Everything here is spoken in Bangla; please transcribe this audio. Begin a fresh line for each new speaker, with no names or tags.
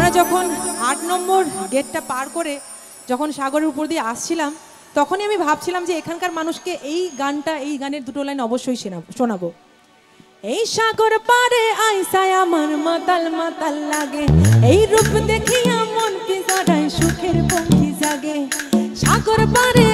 আমরা যখন ৮ নম্বর গেটটা পার করে যখন সাগরের উপর দিয়ে আসছিলাম, তখনই আমি ভাবছিলাম যে এখানকার মানুষকে এই গানটা, এই গানের দুটো লাইন অবশ্যই শোনাবো। এই সাগর পারে আইসায় আমার মাতাল মাতাল লাগে, এই রূপ দেখিয়া মন কি জড়ায় সুখের পঙ্খী জাগে। সাগর পারে